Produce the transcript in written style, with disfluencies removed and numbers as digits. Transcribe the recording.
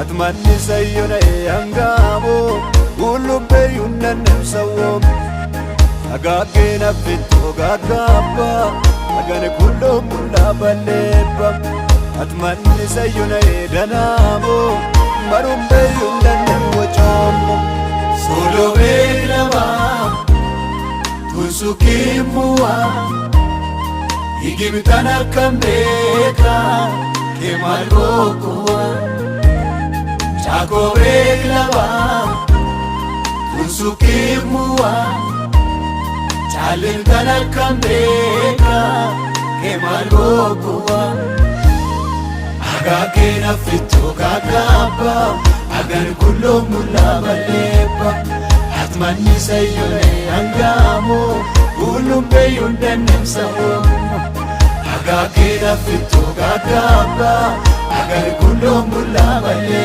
atmanni sayyona angamo ulubbe yunnan sawom agagena fitto gagabba agane kullo kulla baleba atmanni sayyona danamo marumbe yunnan wachom solo belama tusukimuwa igibitana kambeka kemalgokuwa chako belama tusukimuwa chalintana kambeka kemalgokuwa agakena fitto gagabba agan kullo mulla baleba atmanni sayyone angamo ulubbe yundan sawom agakena fitto gagabba agan kullo mulla baleba